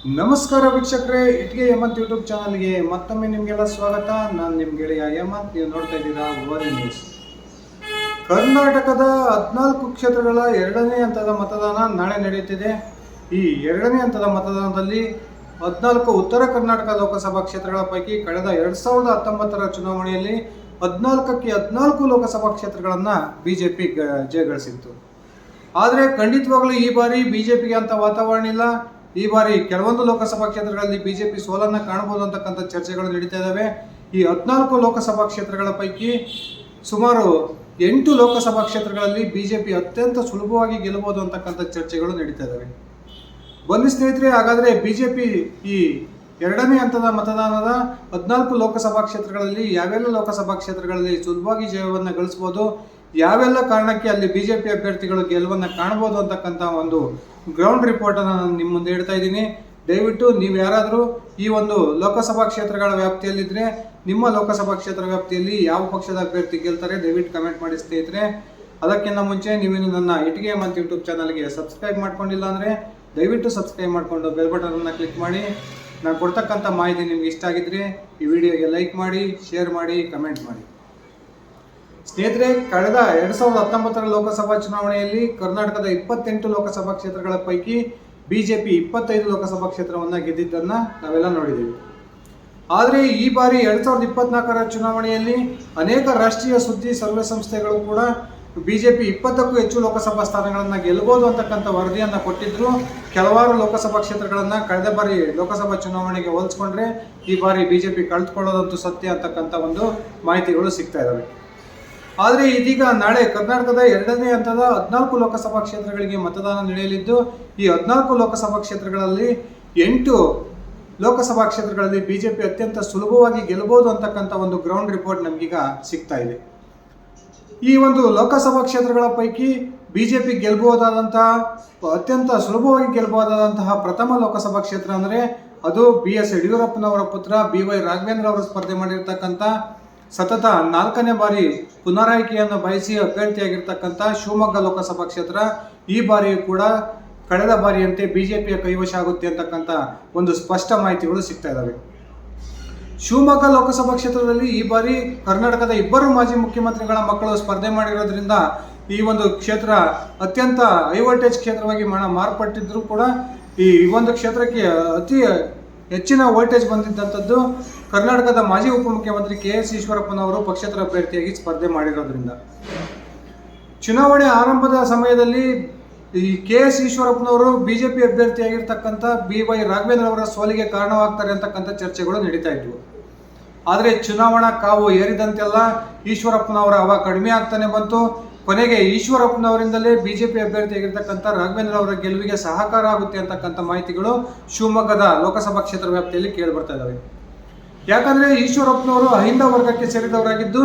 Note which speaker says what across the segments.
Speaker 1: ನಮಸ್ಕಾರ ವೀಕ್ಷಕರೇ, ಇಟ್ಗೆ ಹೇಮಂತ್ ಯೂಟ್ಯೂಬ್ ಚಾನಲ್ಗೆ ಮತ್ತೊಮ್ಮೆ ನಿಮಗೆಲ್ಲ ಸ್ವಾಗತ. ನಾನು ನಿಮ್ಮ ಗೆಳೆಯ ಹೇಮಂತ್. ನೀವು ನೋಡ್ತಾ ಇದ್ದೀರಾ ಓರೆ ನ್ಯೂಸ್. ಕರ್ನಾಟಕದ 14 ಕ್ಷೇತ್ರಗಳ ಎರಡನೇ ಹಂತದ ಮತದಾನ ನಾಳೆ ನಡೆಯುತ್ತಿದೆ. ಈ ಎರಡನೇ ಹಂತದ ಮತದಾನದಲ್ಲಿ 14 ಉತ್ತರ ಕರ್ನಾಟಕ ಲೋಕಸಭಾ ಕ್ಷೇತ್ರಗಳ ಪೈಕಿ ಕಳೆದ 2019ರ ಚುನಾವಣೆಯಲ್ಲಿ 14ಕ್ಕೆ 14 ಲೋಕಸಭಾ ಕ್ಷೇತ್ರಗಳನ್ನು ಬಿಜೆಪಿ ಜಯಗಳಿಸಿತ್ತು. ಆದರೆ ಖಂಡಿತವಾಗಲೂ ಈ ಬಾರಿ ಬಿಜೆಪಿಗೆ ಅಂತ ವಾತಾವರಣ ಇಲ್ಲ. ಈ ಬಾರಿ ಕೆಲವೊಂದು ಲೋಕಸಭಾ ಕ್ಷೇತ್ರಗಳಲ್ಲಿ ಬಿಜೆಪಿ ಸೋಲನ್ನು ಕಾಣಬಹುದು ಅಂತಕ್ಕಂಥ ಚರ್ಚೆಗಳು ನಡೀತಾ ಇದ್ದಾವೆ. ಈ 14 ಲೋಕಸಭಾ ಕ್ಷೇತ್ರಗಳ ಪೈಕಿ ಸುಮಾರು 8 ಲೋಕಸಭಾ ಕ್ಷೇತ್ರಗಳಲ್ಲಿ ಬಿಜೆಪಿ ಅತ್ಯಂತ ಸುಲಭವಾಗಿ ಗೆಲ್ಲಬಹುದು ಅಂತಕ್ಕಂಥ ಚರ್ಚೆಗಳು ನಡೀತಾ ಇದ್ದಾವೆ. ಬನ್ನಿ ಸ್ನೇಹಿತರೆ, ಹಾಗಾದರೆ ಬಿಜೆಪಿ ಈ ಎರಡನೇ ಹಂತದ ಮತದಾನದ 14 ಲೋಕಸಭಾ ಕ್ಷೇತ್ರಗಳಲ್ಲಿ ಯಾವೆಲ್ಲ ಲೋಕಸಭಾ ಕ್ಷೇತ್ರಗಳಲ್ಲಿ ಸುಲಭವಾಗಿ ಜಯವನ್ನು ಗಳಿಸಬಹುದು, ಯಾವೆಲ್ಲ ಕಾರಣಕ್ಕೆ ಅಲ್ಲಿ ಬಿಜೆಪಿ ಅಭ್ಯರ್ಥಿಗಳು ಗೆಲುವನ್ನು ಕಾಣಬಹುದು ಅಂತಕ್ಕಂಥ ಒಂದು ಗ್ರೌಂಡ್ ರಿಪೋರ್ಟನ್ನು ನಾನು ನಿಮ್ಮ ಮುಂದೆ ಇಡ್ತಾ ಇದ್ದೀನಿ. ದಯವಿಟ್ಟು ನೀವು ಯಾರಾದರೂ ಈ ಒಂದು ಲೋಕಸಭಾ ಕ್ಷೇತ್ರಗಳ ವ್ಯಾಪ್ತಿಯಲ್ಲಿದ್ದರೆ, ನಿಮ್ಮ ಲೋಕಸಭಾ ಕ್ಷೇತ್ರ ವ್ಯಾಪ್ತಿಯಲ್ಲಿ ಯಾವ ಪಕ್ಷದ ಅಭ್ಯರ್ಥಿ ಗೆಲ್ತಾರೆ ದಯವಿಟ್ಟು ಕಮೆಂಟ್ ಮಾಡಿ ಸ್ನೇಹಿತರೆ. ಅದಕ್ಕಿಂತ ಮುಂಚೆ ನೀವೇನು ನನ್ನ ಇಟ್ಗೆ ಹೇಮಂತ್ ಯೂಟ್ಯೂಬ್ ಚಾನಲ್ಗೆ ಸಬ್ಸ್ಕ್ರೈಬ್ ಮಾಡ್ಕೊಂಡಿಲ್ಲ ಅಂದರೆ ದಯವಿಟ್ಟು ಸಬ್ಸ್ಕ್ರೈಬ್ ಮಾಡಿಕೊಂಡು ಬೆಲ್ ಬಟನನ್ನು ಕ್ಲಿಕ್ ಮಾಡಿ. ನಾನು ಕೊಡ್ತಕ್ಕಂಥ ಮಾಹಿತಿ ನಿಮ್ಗೆ ಇಷ್ಟ ಆಗಿದ್ರೆ ಈ ವಿಡಿಯೋಗೆ ಲೈಕ್ ಮಾಡಿ, ಶೇರ್ ಮಾಡಿ, ಕಮೆಂಟ್ ಮಾಡಿ. ಸ್ನೇಹಿತರೆ, ಕಳೆದ 2019ರ ಲೋಕಸಭಾ ಚುನಾವಣೆಯಲ್ಲಿ ಕರ್ನಾಟಕದ 28 ಲೋಕಸಭಾ ಕ್ಷೇತ್ರಗಳ ಪೈಕಿ ಬಿಜೆಪಿ 25 ಲೋಕಸಭಾ ಕ್ಷೇತ್ರವನ್ನು ಗೆದ್ದಿದ್ದನ್ನು ನಾವೆಲ್ಲ ನೋಡಿದ್ದೀವಿ. ಆದರೆ ಈ ಬಾರಿ 2024ರ ಚುನಾವಣೆಯಲ್ಲಿ ಅನೇಕ ರಾಷ್ಟ್ರೀಯ ಸುದ್ದಿ ಸರ್ವೆ ಸಂಸ್ಥೆಗಳು ಕೂಡ ಬಿಜೆಪಿ 20ಕ್ಕೂ ಹೆಚ್ಚು ಲೋಕಸಭಾ ಸ್ಥಾನಗಳನ್ನು ಗೆಲ್ಲಬಹುದು ಅಂತಕ್ಕಂಥ ವರದಿಯನ್ನು ಕೊಟ್ಟಿದ್ರು. ಕೆಲವಾರು ಲೋಕಸಭಾ ಕ್ಷೇತ್ರಗಳನ್ನು ಕಳೆದ ಬಾರಿ ಲೋಕಸಭಾ ಚುನಾವಣೆಗೆ ಹೋಲಿಸ್ಕೊಂಡ್ರೆ ಈ ಬಾರಿ ಬಿಜೆಪಿ ಕಳೆದುಕೊಳ್ಳೋದಂತೂ ಸತ್ಯ ಅಂತಕ್ಕಂಥ ಒಂದು ಮಾಹಿತಿಗಳು ಸಿಗ್ತಾ ಇದ್ದಾವೆ. ಆದರೆ ಇದೀಗ ನಾಳೆ ಕರ್ನಾಟಕದ ಎರಡನೇ ಹಂತದ 14 ಲೋಕಸಭಾ ಕ್ಷೇತ್ರಗಳಿಗೆ ಮತದಾನ ನಡೆಯಲಿದ್ದು, ಈ 14 ಲೋಕಸಭಾ ಕ್ಷೇತ್ರಗಳಲ್ಲಿ 8 ಲೋಕಸಭಾ ಕ್ಷೇತ್ರಗಳಲ್ಲಿ ಬಿಜೆಪಿ ಅತ್ಯಂತ ಸುಲಭವಾಗಿ ಗೆಲ್ಲಬಹುದು ಅಂತಕ್ಕಂಥ ಒಂದು ಗ್ರೌಂಡ್ ರಿಪೋರ್ಟ್ ನಮಗೀಗ ಸಿಗ್ತಾ ಇದೆ. ಈ ಒಂದು ಲೋಕಸಭಾ ಕ್ಷೇತ್ರಗಳ ಪೈಕಿ ಬಿಜೆಪಿ ಗೆಲ್ಲಬಹುದಾದಂತಹ ಅತ್ಯಂತ ಸುಲಭವಾಗಿ ಗೆಲ್ಲಬಹುದಾದಂತಹ ಪ್ರಥಮ ಲೋಕಸಭಾ ಕ್ಷೇತ್ರ ಅಂದರೆ ಅದು BS ಯಡಿಯೂರಪ್ಪನವರ ಪುತ್ರ BY ರಾಘವೇಂದ್ರ ಅವರು ಸ್ಪರ್ಧೆ ಮಾಡಿರ್ತಕ್ಕಂಥ ಸತತ 4ನೇ ಬಾರಿ ಪುನರಾಯ್ಕೆಯನ್ನು ಬಯಸಿ ಅಭ್ಯರ್ಥಿಯಾಗಿರ್ತಕ್ಕಂಥ ಶಿವಮೊಗ್ಗ ಲೋಕಸಭಾ ಕ್ಷೇತ್ರ ಈ ಬಾರಿಯೂ ಕೂಡ ಕಳೆದ ಬಾರಿಯಂತೆ ಬಿಜೆಪಿಯ ಕೈವಶ ಆಗುತ್ತೆ ಅಂತಕ್ಕಂಥ ಒಂದು ಸ್ಪಷ್ಟ ಮಾಹಿತಿಗಳು ಸಿಗ್ತಾ ಇದ್ದಾವೆ. ಶಿವಮೊಗ್ಗ ಲೋಕಸಭಾ ಕ್ಷೇತ್ರದಲ್ಲಿ ಈ ಬಾರಿ ಕರ್ನಾಟಕದ 2 ಮಾಜಿ ಮುಖ್ಯಮಂತ್ರಿಗಳ ಮಕ್ಕಳು ಸ್ಪರ್ಧೆ ಮಾಡಿರೋದ್ರಿಂದ ಈ ಒಂದು ಕ್ಷೇತ್ರ ಅತ್ಯಂತ ಹೈ ವೋಲ್ಟೇಜ್ ಕ್ಷೇತ್ರವಾಗಿ ಮಾರ್ಪಟ್ಟಿದ್ರೂ ಕೂಡ ಈ ಒಂದು ಕ್ಷೇತ್ರಕ್ಕೆ ಅತಿ ಹೆಚ್ಚಿನ ವೋಲ್ಟೇಜ್ ಬಂದಿದ್ದಂಥದ್ದು ಕರ್ನಾಟಕದ ಮಾಜಿ ಉಪಮುಖ್ಯಮಂತ್ರಿ KS ಈಶ್ವರಪ್ಪನವರು ಪಕ್ಷೇತರ ಅಭ್ಯರ್ಥಿಯಾಗಿ ಸ್ಪರ್ಧೆ ಮಾಡಿರೋದ್ರಿಂದ. ಚುನಾವಣೆ ಆರಂಭದ ಸಮಯದಲ್ಲಿ ಈ KS ಈಶ್ವರಪ್ಪನವರು ಬಿಜೆಪಿ ಅಭ್ಯರ್ಥಿಯಾಗಿರ್ತಕ್ಕಂಥ BY ರಾಘವೇಂದ್ರ ಅವರ ಸೋಲಿಗೆ ಕಾರಣವಾಗ್ತಾರೆ ಅಂತಕ್ಕಂಥ ಚರ್ಚೆಗಳು ನಡೀತಾ ಇದ್ವು. ಆದರೆ ಚುನಾವಣಾ ಕಾವು ಏರಿದಂತೆಲ್ಲ ಈಶ್ವರಪ್ಪನವರ ಹವಾ ಕಡಿಮೆ ಆಗ್ತಾನೆ ಬಂತು. ಕೊನೆಗೆ ಈಶ್ವರಪ್ಪನವರಿಂದಲೇ ಬಿಜೆಪಿ ಅಭ್ಯರ್ಥಿಯಾಗಿರ್ತಕ್ಕಂಥ ರಾಘವೇಂದ್ರ ಅವರ ಗೆಲುವಿಗೆ ಸಹಕಾರ ಆಗುತ್ತೆ ಅಂತಕ್ಕಂಥ ಮಾಹಿತಿಗಳು ಶಿವಮೊಗ್ಗದ ಲೋಕಸಭಾ ಕ್ಷೇತ್ರ ವ್ಯಾಪ್ತಿಯಲ್ಲಿ ಕೇಳಿ ಬರ್ತಾ ಇದ್ದಾವೆ. ಯಾಕಂದ್ರೆ ಈಶ್ವರಪ್ಪನವರು ಅಹಿಂದ ವರ್ಗಕ್ಕೆ ಸೇರಿದವರಾಗಿದ್ದು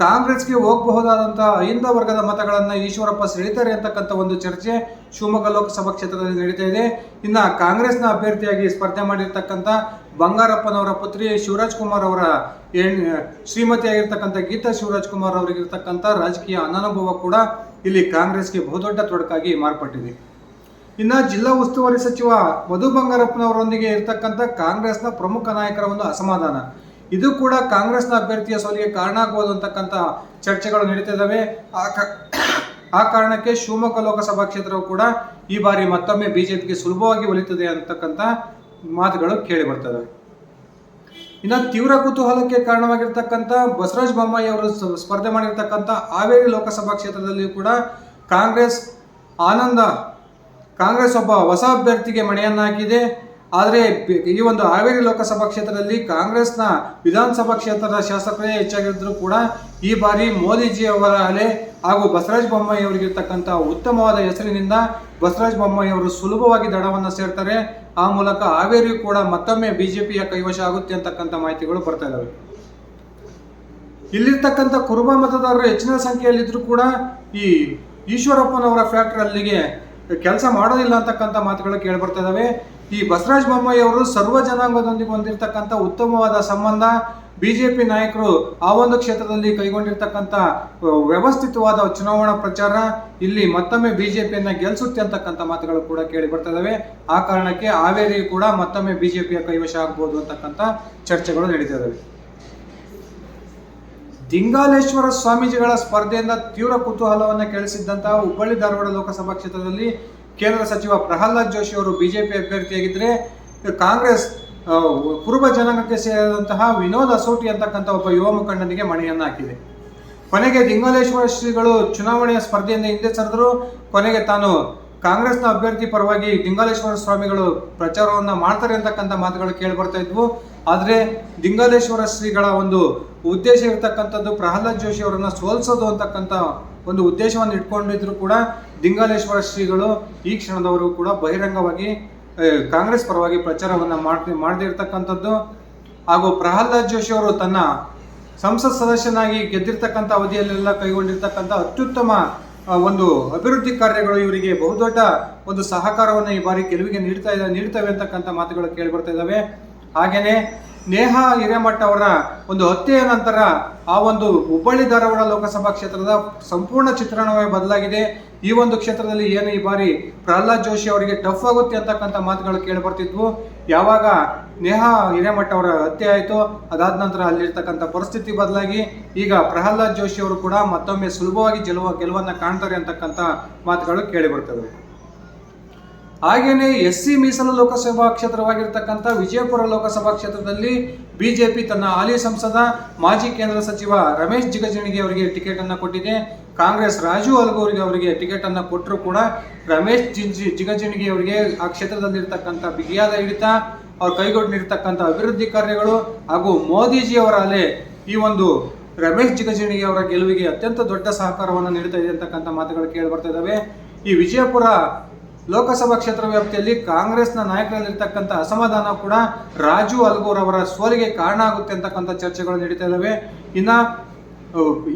Speaker 1: ಕಾಂಗ್ರೆಸ್ಗೆ ಹೋಗಬಹುದಾದಂತಹ ಅಹಿಂದ ವರ್ಗದ ಮತಗಳನ್ನು ಈಶ್ವರಪ್ಪ ಸೆಳೀತಾರೆ ಅಂತಕ್ಕಂಥ ಒಂದು ಚರ್ಚೆ ಶಿವಮೊಗ್ಗ ಲೋಕಸಭಾ ಕ್ಷೇತ್ರದಲ್ಲಿ ನಡೀತಾ ಇದೆ. ಇನ್ನು ಕಾಂಗ್ರೆಸ್ನ ಅಭ್ಯರ್ಥಿಯಾಗಿ ಸ್ಪರ್ಧೆ ಮಾಡಿರ್ತಕ್ಕಂಥ ಬಂಗಾರಪ್ಪನವರ ಪುತ್ರಿ ಶಿವರಾಜ್ ಕುಮಾರ್ ಅವರ ಶ್ರೀಮತಿ ಆಗಿರ್ತಕ್ಕಂಥ ಗೀತಾ ಶಿವರಾಜ್ ಕುಮಾರ್ ಅವರಿಗಿರ್ತಕ್ಕಂಥ ರಾಜಕೀಯ ಅನನುಭವ ಕೂಡ ಇಲ್ಲಿ ಕಾಂಗ್ರೆಸ್ಗೆ ಬಹುದೊಡ್ಡ ತೊಡಕಾಗಿ ಮಾರ್ಪಟ್ಟಿದೆ. ಇನ್ನು ಜಿಲ್ಲಾ ಉಸ್ತುವಾರಿ ಸಚಿವ ಮಧು ಬಂಗಾರಪ್ಪನವರೊಂದಿಗೆ ಇರತಕ್ಕಂಥ ಕಾಂಗ್ರೆಸ್ನ ಪ್ರಮುಖ ನಾಯಕರ ಒಂದು ಅಸಮಾಧಾನ, ಇದು ಕೂಡ ಕಾಂಗ್ರೆಸ್ನ ಅಭ್ಯರ್ಥಿಯ ಸೋಲಿಗೆ ಕಾರಣ ಆಗಬಹುದು ಅಂತಕ್ಕಂಥ ಚರ್ಚೆಗಳು ನಡೀತಾ ಇದ್ದಾವೆ. ಆ ಕಾರಣಕ್ಕೆ ಶಿವಮೊಗ್ಗ ಲೋಕಸಭಾ ಕ್ಷೇತ್ರವು ಕೂಡ ಈ ಬಾರಿ ಮತ್ತೊಮ್ಮೆ ಬಿಜೆಪಿಗೆ ಸುಲಭವಾಗಿ ಒಲಿತದೆ ಅಂತಕ್ಕಂಥ ಮಾತುಗಳು ಕೇಳಿ ಬರ್ತವೆ. ಇನ್ನು ತೀವ್ರ ಕುತೂಹಲಕ್ಕೆ ಕಾರಣವಾಗಿರ್ತಕ್ಕಂಥ ಬಸವರಾಜ ಬೊಮ್ಮಾಯಿ ಅವರು ಸ್ಪರ್ಧೆ ಮಾಡಿರ್ತಕ್ಕಂಥ ಹಾವೇರಿ ಲೋಕಸಭಾ ಕ್ಷೇತ್ರದಲ್ಲಿಯೂ ಕೂಡ ಕಾಂಗ್ರೆಸ್ ಒಬ್ಬ ಹೊಸ ಅಭ್ಯರ್ಥಿಗೆ ಮಣೆಯನ್ನು ಹಾಕಿದೆ. ಆದರೆ ಈ ಒಂದು ಹಾವೇರಿ ಲೋಕಸಭಾ ಕ್ಷೇತ್ರದಲ್ಲಿ ಕಾಂಗ್ರೆಸ್ನ ವಿಧಾನಸಭಾ ಕ್ಷೇತ್ರದ ಶಾಸಕರೇ ಹೆಚ್ಚಾಗಿದ್ದರೂ ಕೂಡ ಈ ಬಾರಿ ಮೋದಿಜಿ ಅವರ ಅಲೆ ಹಾಗೂ ಬಸವರಾಜ ಬೊಮ್ಮಾಯಿ ಅವರಿಗಿರ್ತಕ್ಕಂಥ ಉತ್ತಮವಾದ ಹೆಸರಿನಿಂದ ಬಸವರಾಜ ಬೊಮ್ಮಾಯಿ ಅವರು ಸುಲಭವಾಗಿ ದಡವನ್ನು ಸೇರ್ತಾರೆ. ಆ ಮೂಲಕ ಹಾವೇರಿ ಕೂಡ ಮತ್ತೊಮ್ಮೆ ಬಿಜೆಪಿಯ ಕೈವಶ ಆಗುತ್ತೆ ಅಂತಕ್ಕಂಥ ಮಾಹಿತಿಗಳು ಬರ್ತಾ ಇದ್ದಾವೆ. ಇಲ್ಲಿರ್ತಕ್ಕಂಥ ಕುರುಬ ಮತದಾರರು ಹೆಚ್ಚಿನ ಸಂಖ್ಯೆಯಲ್ಲಿದ್ದರೂ ಕೂಡ ಈ ಈಶ್ವರಪ್ಪನವರ ಫ್ಯಾಕ್ಟರಿ ಅಲ್ಲಿಗೆ ಕೆಲಸ ಮಾಡೋದಿಲ್ಲ ಅಂತಕ್ಕಂಥ ಮಾತುಗಳು ಕೇಳಿಬರ್ತಾ ಇದ್ದಾವೆ. ಈ ಬಸವರಾಜ ಬೊಮ್ಮಾಯಿ ಅವರು ಸರ್ವ ಜನಾಂಗದೊಂದಿಗೆ ಹೊಂದಿರತಕ್ಕಂಥ ಉತ್ತಮವಾದ ಸಂಬಂಧ, ಬಿಜೆಪಿ ನಾಯಕರು ಆ ಒಂದು ಕ್ಷೇತ್ರದಲ್ಲಿ ಕೈಗೊಂಡಿರ್ತಕ್ಕಂಥ ವ್ಯವಸ್ಥಿತವಾದ ಚುನಾವಣಾ ಪ್ರಚಾರ ಇಲ್ಲಿ ಮತ್ತೊಮ್ಮೆ ಬಿಜೆಪಿಯನ್ನ ಗೆಲ್ಲಿಸುತ್ತೆ ಅಂತಕ್ಕಂಥ ಮಾತುಗಳು ಕೂಡ ಕೇಳಿ ಬರ್ತಾ ಇದಾವೆ. ಆ ಕಾರಣಕ್ಕೆ ಹಾವೇರಿ ಕೂಡ ಮತ್ತೊಮ್ಮೆ ಬಿಜೆಪಿಯ ಕೈವಶ ಆಗ್ಬೋದು ಅಂತಕ್ಕಂಥ ಚರ್ಚೆಗಳು ನಡೀತಾ ಇದಾವೆ. ದಿಂಗಾಲೇಶ್ವರ ಸ್ವಾಮೀಜಿಗಳ ಸ್ಪರ್ಧೆಯಿಂದ ತೀವ್ರ ಕುತೂಹಲವನ್ನು ಕೆಳಿಸಿದ್ದಂತಹ ಹುಬ್ಬಳ್ಳಿ ಧಾರವಾಡ ಲೋಕಸಭಾ ಕ್ಷೇತ್ರದಲ್ಲಿ ಕೇಂದ್ರ ಸಚಿವ ಪ್ರಹ್ಲಾದ್ ಜೋಶಿ ಅವರು ಬಿಜೆಪಿ ಅಭ್ಯರ್ಥಿಯಾಗಿದ್ದರೆ, ಕಾಂಗ್ರೆಸ್ ಕುರುಬ ಜನಾಂಗಕ್ಕೆ ಸೇರಿದಂತಹ ವಿನೋದ್ ಅಸೋಟಿ ಅಂತಕ್ಕಂಥ ಒಬ್ಬ ಯುವ ಮುಖಂಡನಿಗೆ ಮಣೆಯನ್ನು ಹಾಕಿದೆ. ಕೊನೆಗೆ ದಿಂಗಾಲೇಶ್ವರ ಶ್ರೀಗಳು ಚುನಾವಣೆಯ ಸ್ಪರ್ಧೆಯಿಂದ ಹಿಂದೆ ಸರಿದರು. ಕೊನೆಗೆ ತಾನು ಕಾಂಗ್ರೆಸ್ನ ಅಭ್ಯರ್ಥಿ ಪರವಾಗಿ ದಿಂಗಾಲೇಶ್ವರ ಸ್ವಾಮಿಗಳು ಪ್ರಚಾರವನ್ನು ಮಾಡ್ತಾರೆ ಅಂತಕ್ಕಂಥ ಮಾತುಗಳು ಕೇಳಿ ಬರ್ತಾ ಇದ್ವು. ಆದರೆ ದಿಂಗಾಲೇಶ್ವರ ಶ್ರೀಗಳ ಒಂದು ಉದ್ದೇಶ ಇರತಕ್ಕಂಥದ್ದು ಪ್ರಹ್ಲಾದ್ ಜೋಶಿ ಅವರನ್ನ ಸೋಲಿಸೋದು ಅಂತಕ್ಕಂಥ ಒಂದು ಉದ್ದೇಶವನ್ನು ಇಟ್ಕೊಂಡಿದ್ರು ಕೂಡ ದಿಂಗಾಲೇಶ್ವರ ಶ್ರೀಗಳು ಈ ಕ್ಷಣದವರು ಕೂಡ ಬಹಿರಂಗವಾಗಿ ಕಾಂಗ್ರೆಸ್ ಪರವಾಗಿ ಪ್ರಚಾರವನ್ನು ಮಾಡದೇ ಇರತಕ್ಕಂಥದ್ದು. ಹಾಗೂ ಪ್ರಹ್ಲಾದ್ ಜೋಶಿ ಅವರು ತನ್ನ ಸಂಸತ್ ಸದಸ್ಯನಾಗಿ ಗೆದ್ದಿರ್ತಕ್ಕಂಥ ಅವಧಿಯಲ್ಲೆಲ್ಲ ಕೈಗೊಂಡಿರ್ತಕ್ಕಂಥ ಅತ್ಯುತ್ತಮ ಒಂದು ಅಭಿವೃದ್ಧಿ ಕಾರ್ಯಗಳು ಇವರಿಗೆ ಬಹುದೊಡ್ಡ ಒಂದು ಸಹಕಾರವನ್ನು ಈ ಬಾರಿ ಗೆಲುವಿಗೆ ನೀಡ್ತವೆ ಅಂತಕ್ಕಂಥ ಮಾತುಗಳು ಕೇಳಿ ಬರ್ತಾ ಇದ್ದಾವೆ. ಹಾಗೇನೆ ನೇಹಾ ಹಿರೇಮಠ ಅವರ ಒಂದು ಹತ್ಯೆಯ ನಂತರ ಆ ಒಂದು ಹುಬ್ಬಳ್ಳಿ ಧಾರವಾಡ ಲೋಕಸಭಾ ಕ್ಷೇತ್ರದ ಸಂಪೂರ್ಣ ಚಿತ್ರಣವೇ ಬದಲಾಗಿದೆ. ಈ ಒಂದು ಕ್ಷೇತ್ರದಲ್ಲಿ ಏನು ಈ ಬಾರಿ ಪ್ರಹ್ಲಾದ್ ಜೋಶಿ ಅವರಿಗೆ ಟಫ್ ಆಗುತ್ತೆ ಅಂತಕ್ಕಂಥ ಮಾತುಗಳು ಕೇಳಿ ಬರ್ತಿದ್ವು. ಯಾವಾಗ ನೇಹಾ ಹಿರೇಮಠ ಅವರ ಹತ್ಯೆ ಆಯಿತು, ಅದಾದ ನಂತರ ಅಲ್ಲಿರ್ತಕ್ಕಂಥ ಪರಿಸ್ಥಿತಿ ಬದಲಾಗಿ ಈಗ ಪ್ರಹ್ಲಾದ್ ಜೋಶಿ ಅವರು ಕೂಡ ಮತ್ತೊಮ್ಮೆ ಸುಲಭವಾಗಿ ಗೆಲುವನ್ನು ಕಾಣ್ತಾರೆ ಅಂತಕ್ಕಂಥ ಮಾತುಗಳು ಕೇಳಿ ಬರ್ತವೆ. ಹಾಗೇನೆ SC ಮೀಸಲು ಲೋಕಸಭಾ ಕ್ಷೇತ್ರವಾಗಿರ್ತಕ್ಕಂಥ ವಿಜಯಪುರ ಲೋಕಸಭಾ ಕ್ಷೇತ್ರದಲ್ಲಿ ಬಿಜೆಪಿ ತನ್ನ ಹಾಲಿ ಸಂಸದ ಮಾಜಿ ಕೇಂದ್ರ ಸಚಿವ ರಮೇಶ್ ಜಿಗಜಿಣಗಿ ಅವರಿಗೆ ಟಿಕೆಟ್ ಅನ್ನು ಕೊಟ್ಟಿದೆ. ಕಾಂಗ್ರೆಸ್ ರಾಜು ಅಲ್ಗೂರಿಗೆ ಅವರಿಗೆ ಟಿಕೆಟ್ ಅನ್ನು ಕೊಟ್ಟರು ಕೂಡ ರಮೇಶ್ ಜಿಗಜಿಣಗಿ ಅವರಿಗೆ ಆ ಕ್ಷೇತ್ರದಲ್ಲಿರ್ತಕ್ಕಂಥ ಬಿಗಿಯಾದ ಹಿಡಿತ, ಅವ್ರು ಕೈಗೊಂಡಿರ್ತಕ್ಕಂಥ ಅಭಿವೃದ್ಧಿ ಕಾರ್ಯಗಳು ಹಾಗೂ ಮೋದಿಜಿಯವರ ಅಲೆ ಈ ಒಂದು ರಮೇಶ್ ಜಿಗಜಿಣಗಿ ಅವರ ಗೆಲುವಿಗೆ ಅತ್ಯಂತ ದೊಡ್ಡ ಸಹಕಾರವನ್ನು ನೀಡುತ್ತಾ ಇದೆ ಅಂತಕ್ಕಂಥ ಮಾತುಗಳು ಕೇಳಿ ಬರ್ತಾ ಇದ್ದಾವೆ. ಈ ವಿಜಯಪುರ ಲೋಕಸಭಾ ಕ್ಷೇತ್ರ ವ್ಯಾಪ್ತಿಯಲ್ಲಿ ಕಾಂಗ್ರೆಸ್ನ ನಾಯಕರಲ್ಲಿರ್ತಕ್ಕಂಥ ಅಸಮಾಧಾನ ಕೂಡ ರಾಜು ಅಲ್ಗೂರ್ ಅವರ ಸೋಲಿಗೆ ಕಾರಣ ಆಗುತ್ತೆ ಅಂತಕ್ಕಂಥ ಚರ್ಚೆಗಳು ನಡೀತಾ ಇದ್ದಾವೆ. ಇನ್ನು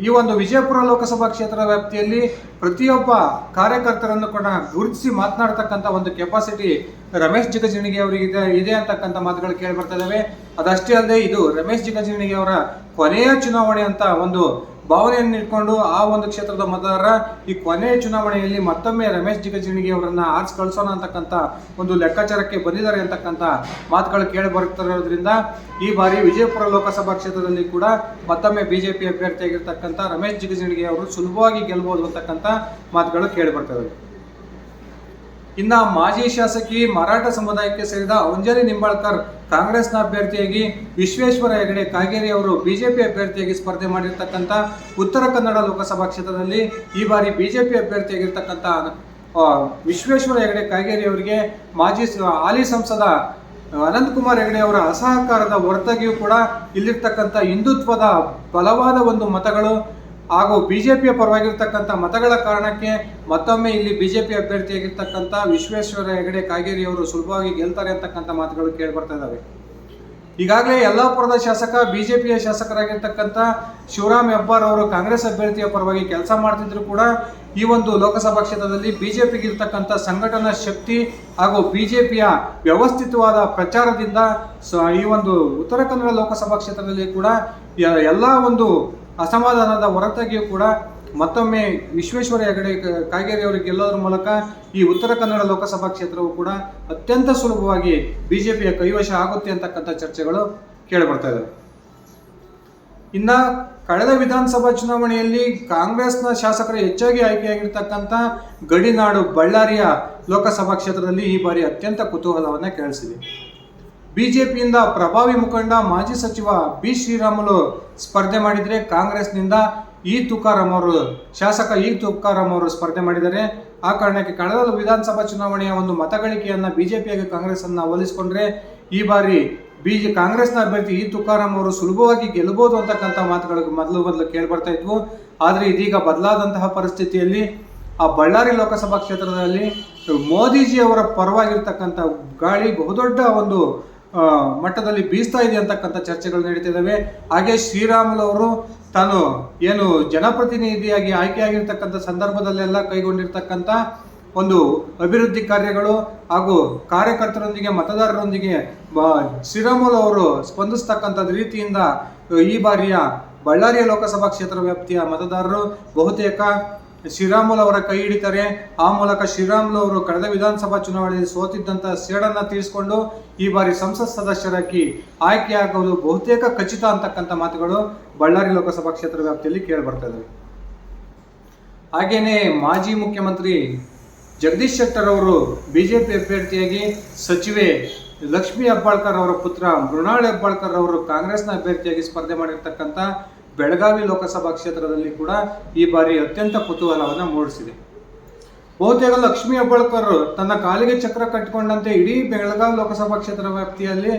Speaker 1: ಈ ಒಂದು ವಿಜಯಪುರ ಲೋಕಸಭಾ ಕ್ಷೇತ್ರ ವ್ಯಾಪ್ತಿಯಲ್ಲಿ ಪ್ರತಿಯೊಬ್ಬ ಕಾರ್ಯಕರ್ತರನ್ನು ಕೂಡ ಗುರುತಿಸಿ ಮಾತನಾಡ್ತಕ್ಕಂಥ ಒಂದು ಕೆಪಾಸಿಟಿ ರಮೇಶ್ ಜಿಗಜಿಣಗಿ ಅವರಿಗೆ ಇದೆ ಅಂತಕ್ಕಂಥ ಮಾತುಗಳು ಕೇಳಿ ಬರ್ತಾ ಇದ್ದಾವೆ. ಅದಷ್ಟೇ ಅಲ್ಲದೆ ಇದು ರಮೇಶ್ ಜಿಗಜಿಣಗಿ ಅವರ ಕೊನೆಯ ಚುನಾವಣೆ ಅಂತ ಒಂದು ಭಾವನೆಯನ್ನು ಇಟ್ಕೊಂಡು ಆ ಒಂದು ಕ್ಷೇತ್ರದ ಮತದಾರರ ಈ ಕೊನೆಯ ಚುನಾವಣೆಯಲ್ಲಿ ಮತ್ತೊಮ್ಮೆ ರಮೇಶ್ ಜಿಗಜಿಣಗಿ ಅವರನ್ನ ಆರಿಸಿ ಕಳಿಸೋಣ ಅಂತಕ್ಕಂಥ ಒಂದು ಲೆಕ್ಕಾಚಾರಕ್ಕೆ ಬಂದಿದ್ದಾರೆ ಅಂತಕ್ಕಂಥ ಮಾತುಗಳು ಕೇಳಿ ಬರುತ್ತಿರೋದ್ರಿಂದ ಈ ಬಾರಿ ವಿಜಯಪುರ ಲೋಕಸಭಾ ಕ್ಷೇತ್ರದಲ್ಲಿ ಕೂಡ ಮತ್ತೊಮ್ಮೆ ಬಿಜೆಪಿ ಅಭ್ಯರ್ಥಿಯಾಗಿರ್ತಕ್ಕಂಥ ರಮೇಶ್ ಜಿಗಜಿಣಗಿ ಅವರು ಸುಲಭವಾಗಿ ಗೆಲ್ಲಬಹುದು ಅಂತಕ್ಕಂಥ ಮಾತುಗಳು ಕೇಳಿ ಬರ್ತವೆ. ಇನ್ನು ಮಾಜಿ ಶಾಸಕಿ ಮರಾಠ ಸಮುದಾಯಕ್ಕೆ ಸೇರಿದ ಅಂಜಲಿ ನಿಂಬಾಳ್ಕರ್ ಕಾಂಗ್ರೆಸ್ನ ಅಭ್ಯರ್ಥಿಯಾಗಿ, ವಿಶ್ವೇಶ್ವರ ಹೆಗಡೆ ಕಾಗೇರಿ ಅವರು ಬಿಜೆಪಿ ಅಭ್ಯರ್ಥಿಯಾಗಿ ಸ್ಪರ್ಧೆ ಮಾಡಿರ್ತಕ್ಕಂಥ ಉತ್ತರ ಕನ್ನಡ ಲೋಕಸಭಾ ಕ್ಷೇತ್ರದಲ್ಲಿ ಈ ಬಾರಿ ಬಿಜೆಪಿ ಅಭ್ಯರ್ಥಿಯಾಗಿರ್ತಕ್ಕಂಥ ವಿಶ್ವೇಶ್ವರ ಹೆಗಡೆ ಕಾಗೇರಿ ಅವರಿಗೆ ಹಾಲಿ ಸಂಸದ ಅನಂತಕುಮಾರ್ ಹೆಗಡೆ ಅವರ ಅಸಹಕಾರದ ಹೊರತಾಗಿಯೂ ಕೂಡ ಇಲ್ಲಿರ್ತಕ್ಕಂಥ ಹಿಂದುತ್ವದ ಬಲವಾದ ಒಂದು ಮತಗಳು ಹಾಗೂ ಬಿಜೆಪಿಯ ಪರವಾಗಿರ್ತಕ್ಕಂಥ ಮತಗಳ ಕಾರಣಕ್ಕೆ ಮತ್ತೊಮ್ಮೆ ಇಲ್ಲಿ ಬಿಜೆಪಿ ಅಭ್ಯರ್ಥಿಯಾಗಿರ್ತಕ್ಕಂಥ ವಿಶ್ವೇಶ್ವರ ಹೆಗಡೆ ಕಾಗೇರಿ ಅವರು ಸುಲಭವಾಗಿ ಗೆಲ್ತಾರೆ ಅಂತಕ್ಕಂಥ ಮಾತುಗಳು ಕೇಳಿ ಬರ್ತಾ ಇದ್ದಾವೆ. ಈಗಾಗಲೇ ಯಲ್ಲಾಪುರದ ಶಾಸಕ ಬಿಜೆಪಿಯ ಶಾಸಕರಾಗಿರ್ತಕ್ಕಂಥ ಶಿವರಾಮ್ ಹೆಬ್ಬಾರ್ ಅವರು ಕಾಂಗ್ರೆಸ್ ಅಭ್ಯರ್ಥಿಯ ಪರವಾಗಿ ಕೆಲಸ ಮಾಡ್ತಿದ್ರು ಕೂಡ ಈ ಒಂದು ಲೋಕಸಭಾ ಕ್ಷೇತ್ರದಲ್ಲಿ ಬಿಜೆಪಿಗೆ ಇರ್ತಕ್ಕಂಥ ಸಂಘಟನಾ ಶಕ್ತಿ ಹಾಗೂ ಬಿಜೆಪಿಯ ವ್ಯವಸ್ಥಿತವಾದ ಪ್ರಚಾರದಿಂದ ಈ ಒಂದು ಉತ್ತರ ಕನ್ನಡ ಲೋಕಸಭಾ ಕ್ಷೇತ್ರದಲ್ಲಿ ಕೂಡ ಎಲ್ಲ ಒಂದು ಅಸಮಾಧಾನದ ಹೊರತಾಗಿಯೂ ಕೂಡ ಮತ್ತೊಮ್ಮೆ ವಿಶ್ವೇಶ್ವರ ಹೆಗಡೆ ಕಾಗೇರಿ ಅವರಿಗೆ ಗೆಲ್ಲೋದ್ರ ಮೂಲಕ ಈ ಉತ್ತರ ಕನ್ನಡ ಲೋಕಸಭಾ ಕ್ಷೇತ್ರವು ಕೂಡ ಅತ್ಯಂತ ಸುಲಭವಾಗಿ ಬಿಜೆಪಿಯ ಕೈವಶ ಆಗುತ್ತೆ ಅಂತಕ್ಕಂಥ ಚರ್ಚೆಗಳು ಕೇಳಿಬರ್ತಾ ಇದ್ದಾವೆ. ಇನ್ನು ಕಳೆದ ವಿಧಾನಸಭಾ ಚುನಾವಣೆಯಲ್ಲಿ ಕಾಂಗ್ರೆಸ್ನ ಶಾಸಕರು ಹೆಚ್ಚಾಗಿ ಆಯ್ಕೆಯಾಗಿರ್ತಕ್ಕಂಥ ಗಡಿನಾಡು ಬಳ್ಳಾರಿಯ ಲೋಕಸಭಾ ಕ್ಷೇತ್ರದಲ್ಲಿ ಈ ಬಾರಿ ಅತ್ಯಂತ ಕುತೂಹಲವನ್ನು ಕೆರಳಿಸಿದೆ. ಬಿಜೆಪಿಯಿಂದ ಪ್ರಭಾವಿ ಮುಖಂಡ ಮಾಜಿ ಸಚಿವ ಬಿ ಶ್ರೀರಾಮುಲು ಸ್ಪರ್ಧೆ ಮಾಡಿದರೆ, ಕಾಂಗ್ರೆಸ್ನಿಂದ ಶಾಸಕ ತುಕಾರಾಂ ಅವರು ಸ್ಪರ್ಧೆ ಮಾಡಿದ್ದಾರೆ. ಆ ಕಾರಣಕ್ಕೆ ಕಳೆದ ವಿಧಾನಸಭಾ ಚುನಾವಣೆಯ ಒಂದು ಮತಗಳಿಕೆಯನ್ನು ಬಿಜೆಪಿಯಾಗಿ ಕಾಂಗ್ರೆಸ್ ಅನ್ನು ಹೋಲಿಸಿಕೊಂಡ್ರೆ ಈ ಬಾರಿ ಕಾಂಗ್ರೆಸ್ನ ಅಭ್ಯರ್ಥಿ ತುಕಾರಾಂ ಅವರು ಸುಲಭವಾಗಿ ಗೆಲ್ಲಬಹುದು ಅಂತಕ್ಕಂಥ ಮಾತುಗಳು ಮೊದಲು ಕೇಳಿ ಬರ್ತಾ ಇದ್ವು. ಆದರೆ ಇದೀಗ ಬದಲಾದಂತಹ ಪರಿಸ್ಥಿತಿಯಲ್ಲಿ ಆ ಬಳ್ಳಾರಿ ಲೋಕಸಭಾ ಕ್ಷೇತ್ರದಲ್ಲಿ ಮೋದಿಜಿ ಅವರ ಪರವಾಗಿರ್ತಕ್ಕಂಥ ಗಾಳಿ ಬಹುದೊಡ್ಡ ಒಂದು ಮಟ್ಟದಲ್ಲಿ ಬೀಸ್ತಾ ಇದೆ ಅಂತಕ್ಕಂಥ ಚರ್ಚೆಗಳು ನಡೀತಿದ್ದಾವೆ. ಹಾಗೆ ಶ್ರೀರಾಮುಲು ಅವರು ತಾನು ಏನು ಜನಪ್ರತಿನಿಧಿಯಾಗಿ ಆಯ್ಕೆಯಾಗಿರ್ತಕ್ಕಂಥ ಸಂದರ್ಭದಲ್ಲೆಲ್ಲ ಕೈಗೊಂಡಿರ್ತಕ್ಕಂಥ ಒಂದು ಅಭಿವೃದ್ಧಿ ಕಾರ್ಯಗಳು ಹಾಗೂ ಕಾರ್ಯಕರ್ತರೊಂದಿಗೆ ಮತದಾರರೊಂದಿಗೆ ಶ್ರೀರಾಮುಲು ಅವರು ಸ್ಪಂದಿಸ್ತಕ್ಕಂಥ ರೀತಿಯಿಂದ ಈ ಬಾರಿಯ ಬಳ್ಳಾರಿಯ ಲೋಕಸಭಾ ಕ್ಷೇತ್ರ ವ್ಯಾಪ್ತಿಯ ಮತದಾರರು ಬಹುತೇಕ ಶ್ರೀರಾಮುಲು ಅವರ ಕೈ ಹಿಡಿತಾರೆ. ಆ ಮೂಲಕ ಶ್ರೀರಾಮುಲು ಅವರು ಕಳೆದ ವಿಧಾನಸಭಾ ಚುನಾವಣೆಯಲ್ಲಿ ಸೋತಿದ್ದಂಥ ಸೇಡನ್ನು ತೀರಿಸಿಕೊಂಡು ಈ ಬಾರಿ ಸಂಸತ್ ಸದಸ್ಯರಾಗಿ ಆಯ್ಕೆಯಾಗುವುದು ಬಹುತೇಕ ಖಚಿತ ಅಂತಕ್ಕಂಥ ಮಾತುಗಳು ಬಳ್ಳಾರಿ ಲೋಕಸಭಾ ಕ್ಷೇತ್ರ ವ್ಯಾಪ್ತಿಯಲ್ಲಿ ಕೇಳಿಬರ್ತಾ ಇದ್ದಾವೆ. ಹಾಗೇನೆ ಮಾಜಿ ಮುಖ್ಯಮಂತ್ರಿ ಜಗದೀಶ್ ಶೆಟ್ಟರ್ ಅವರು ಬಿಜೆಪಿ ಅಭ್ಯರ್ಥಿಯಾಗಿ, ಸಚಿವೆ ಲಕ್ಷ್ಮೀ ಹೆಬ್ಬಾಳ್ಕರ್ ಅವರ ಪುತ್ರ ಮೃಣಾಲ್ ಹೆಬ್ಬಾಳ್ಕರ್ ಅವರು ಕಾಂಗ್ರೆಸ್ನ ಅಭ್ಯರ್ಥಿಯಾಗಿ ಸ್ಪರ್ಧೆ ಮಾಡಿರ್ತಕ್ಕಂಥ ಬೆಳಗಾವಿ ಲೋಕಸಭಾ ಕ್ಷೇತ್ರದಲ್ಲಿ ಕೂಡ ಈ ಬಾರಿ ಅತ್ಯಂತ ಕುತೂಹಲವನ್ನು ಮೂಡಿಸಿದೆ. ಬಹುತೇಕ ಲಕ್ಷ್ಮೀ ಹೆಬ್ಬಾಳ್ಕರ್ ತನ್ನ ಕಾಲಿಗೆ ಚಕ್ರ ಕಟ್ಟಿಕೊಂಡಂತೆ ಇಡೀ ಬೆಳಗಾವಿ ಲೋಕಸಭಾ ಕ್ಷೇತ್ರ ವ್ಯಾಪ್ತಿಯಲ್ಲಿ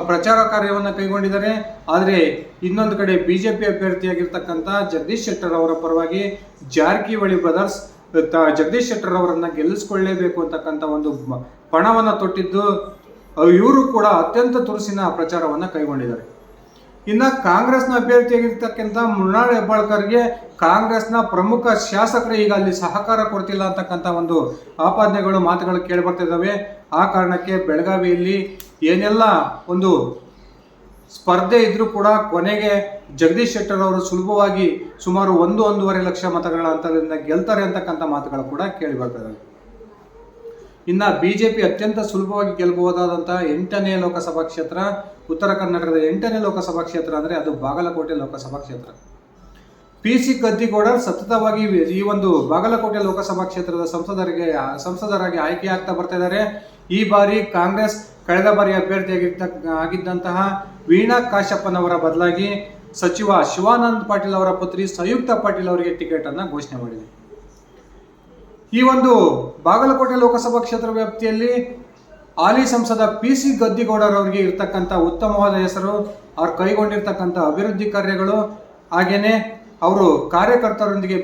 Speaker 1: ಪ್ರಚಾರ ಕಾರ್ಯವನ್ನು ಕೈಗೊಂಡಿದ್ದಾರೆ. ಆದರೆ ಇನ್ನೊಂದು ಕಡೆ ಬಿಜೆಪಿ ಅಭ್ಯರ್ಥಿಯಾಗಿರ್ತಕ್ಕಂಥ ಜಗದೀಶ್ ಶೆಟ್ಟರ್ ಅವರ ಪರವಾಗಿ ಜಾರಕಿಹೊಳಿ ಬ್ರದರ್ಸ್ ಜಗದೀಶ್ ಶೆಟ್ಟರ್ ಅವರನ್ನ ಗೆಲ್ಲಿಸಿಕೊಳ್ಳಲೇಬೇಕು ಅಂತಕ್ಕಂಥ ಒಂದು ಪಣವನ್ನು ತೊಟ್ಟಿದ್ದು ಇವರು ಕೂಡ ಅತ್ಯಂತ ತುರುಸಿನ ಪ್ರಚಾರವನ್ನು ಕೈಗೊಂಡಿದ್ದಾರೆ. ಇನ್ನು ಕಾಂಗ್ರೆಸ್ನ ಅಭ್ಯರ್ಥಿಯಾಗಿರ್ತಕ್ಕಂಥ ಮೃಣಾಲ್ ಹೆಬ್ಬಾಳ್ಕರ್ಗೆ ಕಾಂಗ್ರೆಸ್ನ ಪ್ರಮುಖ ಶಾಸಕರು ಈಗ ಅಲ್ಲಿ ಸಹಕಾರ ಕೊಡ್ತಿಲ್ಲ ಅಂತಕ್ಕಂಥ ಒಂದು ಆಪಾದನೆಗಳು ಮಾತುಗಳು ಕೇಳಿಬರ್ತಿದ್ದಾವೆ. ಆ ಕಾರಣಕ್ಕೆ ಬೆಳಗಾವಿಯಲ್ಲಿ ಏನೆಲ್ಲ ಒಂದು ಸ್ಪರ್ಧೆ ಇದ್ರೂ ಕೂಡ ಕೊನೆಗೆ ಜಗದೀಶ್ ಶೆಟ್ಟರ್ ಅವರು ಸುಲಭವಾಗಿ ಸುಮಾರು 1-1.5 ಲಕ್ಷ ಮತಗಳ ಅಂತರದಿಂದ ಗೆಲ್ತಾರೆ ಅಂತಕ್ಕಂಥ ಮಾತುಗಳು ಕೂಡ ಕೇಳಿ ಬರ್ತವೆ. ಇನ್ನು ಬಿಜೆಪಿ ಅತ್ಯಂತ ಸುಲಭವಾಗಿ ಗೆಲ್ಲಬಹುದಾದಂಥ 8ನೇ ಲೋಕಸಭಾ ಕ್ಷೇತ್ರ, ಉತ್ತರ ಕರ್ನಾಟಕದ 8ನೇ ಲೋಕಸಭಾ ಕ್ಷೇತ್ರ ಅಂದರೆ ಅದು ಬಾಗಲಕೋಟೆ ಲೋಕಸಭಾ ಕ್ಷೇತ್ರ. PC ಗದ್ದಿಗೌಡರ್ ಸತತವಾಗಿ ಈ ಒಂದು ಬಾಗಲಕೋಟೆ ಲೋಕಸಭಾ ಕ್ಷೇತ್ರದ ಸಂಸದರಾಗಿ ಆಯ್ಕೆಯಾಗ್ತಾ ಬರ್ತಾ ಇದ್ದಾರೆ. ಈ ಬಾರಿ ಕಾಂಗ್ರೆಸ್ ಕಳೆದ ಬಾರಿ ಆಗಿದ್ದಂತಹ ವೀಣಾ ಕಾಶಪ್ಪನವರ ಬದಲಾಗಿ ಸಚಿವ ಶಿವಾನಂದ ಪಾಟೀಲ್ ಅವರ ಪುತ್ರಿ ಸಂಯುಕ್ತ ಪಾಟೀಲ್ ಅವರಿಗೆ ಟಿಕೆಟ್ ಅನ್ನು ಘೋಷಣೆ ಮಾಡಿದೆ. ಈ ಒಂದು ಬಾಗಲಕೋಟೆ ಲೋಕಸಭಾ ಕ್ಷೇತ್ರ ವ್ಯಾಪ್ತಿಯಲ್ಲಿ ಹಾಲಿ ಸಂಸದ PC ಗದ್ದಿಗೌಡರ್ ಅವರಿಗೆ ಇರ್ತಕ್ಕಂಥ ಉತ್ತಮವಾದ ಹೆಸರು, ಅವ್ರು ಕೈಗೊಂಡಿರ್ತಕ್ಕಂಥ ಅಭಿವೃದ್ಧಿ ಕಾರ್ಯಗಳು, ಹಾಗೇನೆ ಅವರು ಕಾರ್ಯಕರ್ತರೊಂದಿಗೆ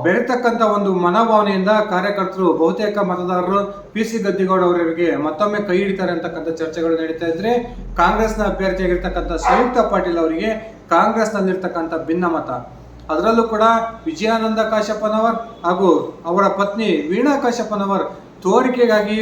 Speaker 1: ಬೆರೆತಿರ್ತಕ್ಕಂಥ ಒಂದು ಮನೋಭಾವನೆಯಿಂದ ಕಾರ್ಯಕರ್ತರು ಬಹುತೇಕ ಮತದಾರರು PC ಗದ್ದಿಗೌಡ ಅವರಿಗೆ ಮತ್ತೊಮ್ಮೆ ಕೈ ಹಿಡಿತಾರೆ ಅಂತಕ್ಕಂಥ ಚರ್ಚೆಗಳು ನಡೀತಾ ಇದ್ರೆ, ಕಾಂಗ್ರೆಸ್ನ ಅಭ್ಯರ್ಥಿಯಾಗಿರ್ತಕ್ಕಂಥ ಸಂಯುಕ್ತ ಪಾಟೀಲ್ ಅವರಿಗೆ ಕಾಂಗ್ರೆಸ್ನಲ್ಲಿರ್ತಕ್ಕಂಥ ಭಿನ್ನಮತ, ಅದರಲ್ಲೂ ಕೂಡ ವಿಜಯಾನಂದ ಕಾಶಪ್ಪನವರ್ ಹಾಗೂ ಅವರ ಪತ್ನಿ ವೀಣಾ ಕಾಶಪ್ಪನವರ್ ತೋರಿಕೆಗಾಗಿ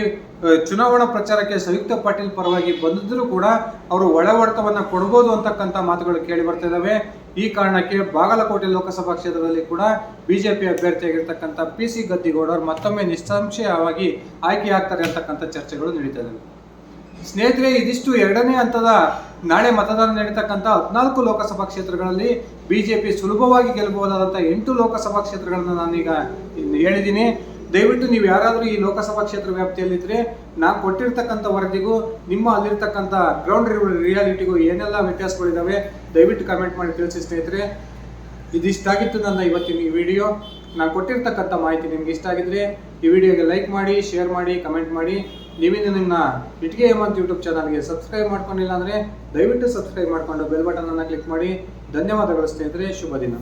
Speaker 1: ಚುನಾವಣಾ ಪ್ರಚಾರಕ್ಕೆ ಸಂಯುಕ್ತ ಪಾಟೀಲ್ ಪರವಾಗಿ ಬಂದಿದ್ದರೂ ಕೂಡ ಅವರು ಒಳ ಹೊಡೆತವನ್ನು ಕೊಡಬಹುದು ಅಂತಕ್ಕಂಥ ಮಾತುಗಳು ಕೇಳಿ ಬರ್ತಾ ಇದ್ದಾವೆ. ಈ ಕಾರಣಕ್ಕೆ ಬಾಗಲಕೋಟೆ ಲೋಕಸಭಾ ಕ್ಷೇತ್ರದಲ್ಲಿ ಕೂಡ ಬಿಜೆಪಿ ಅಭ್ಯರ್ಥಿಯಾಗಿರ್ತಕ್ಕಂಥ PC ಗದ್ದಿಗೌಡರು ಮತ್ತೊಮ್ಮೆ ನಿಸ್ಸಂಶಯವಾಗಿ ಆಯ್ಕೆಯಾಗ್ತಾರೆ ಅಂತಕ್ಕಂಥ ಚರ್ಚೆಗಳು ನಡೀತಾ ಇದ್ದಾವೆ. ಸ್ನೇಹಿತರೆ, ಇದಿಷ್ಟು 2ನೇ ಹಂತದ ನಾಳೆ ಮತದಾನ ನಡೀತಕ್ಕಂಥ 14 ಲೋಕಸಭಾ ಕ್ಷೇತ್ರಗಳಲ್ಲಿ ಬಿಜೆಪಿ ಸುಲಭವಾಗಿ ಗೆಲ್ಲಬಹುದಾದಂಥ 8 ಲೋಕಸಭಾ ಕ್ಷೇತ್ರಗಳನ್ನು ನಾನೀಗ ಹೇಳಿದ್ದೀನಿ. ದಯವಿಟ್ಟು ನೀವು ಯಾರಾದರೂ ಈ ಲೋಕಸಭಾ ಕ್ಷೇತ್ರ ವ್ಯಾಪ್ತಿಯಲ್ಲಿದ್ದರೆ ನಾನು ಕೊಟ್ಟಿರ್ತಕ್ಕಂಥ ವರದಿಗೂ ನಿಮ್ಮ ಅಲ್ಲಿರ್ತಕ್ಕಂಥ ಗ್ರೌಂಡ್ ರಿಯಾಲಿಟಿಗೂ ಏನೆಲ್ಲ ವ್ಯತ್ಯಾಸಗಳಿದ್ದಾವೆ ದಯವಿಟ್ಟು ಕಮೆಂಟ್ ಮಾಡಿ ತಿಳಿಸಿ ಸ್ನೇಹಿತರೆ. ಇದಿಷ್ಟಾಗಿತ್ತು ನನ್ನ ಇವತ್ತಿನ ಈ ವಿಡಿಯೋ. ನಾನು ಕೊಟ್ಟಿರ್ತಕ್ಕಂಥ ಮಾಹಿತಿ ನಿಮ್ಗೆ ಇಷ್ಟ ಆಗಿದ್ರೆ ಈ ವಿಡಿಯೋಗೆ ಲೈಕ್ ಮಾಡಿ, ಶೇರ್ ಮಾಡಿ, ಕಮೆಂಟ್ ಮಾಡಿ. ನೀವಿನ್ನು ನಿಮ್ಮ ಇಟ್ಗೆ ಹೇಮಂತ್ ಯೂಟ್ಯೂಬ್ ಚಾನಲ್ಗೆ ಸಬ್ಸ್ಕ್ರೈಬ್ ಮಾಡ್ಕೊಂಡಿಲ್ಲ ಅಂದರೆ ದಯವಿಟ್ಟು ಸಬ್ಸ್ಕ್ರೈಬ್ ಮಾಡಿಕೊಂಡು ಬೆಲ್ ಬಟನ್ ಅನ್ನು ಕ್ಲಿಕ್ ಮಾಡಿ. ಧನ್ಯವಾದಗಳು ಸ್ನೇಹಿತರೆ, ಶುಭ ದಿನ.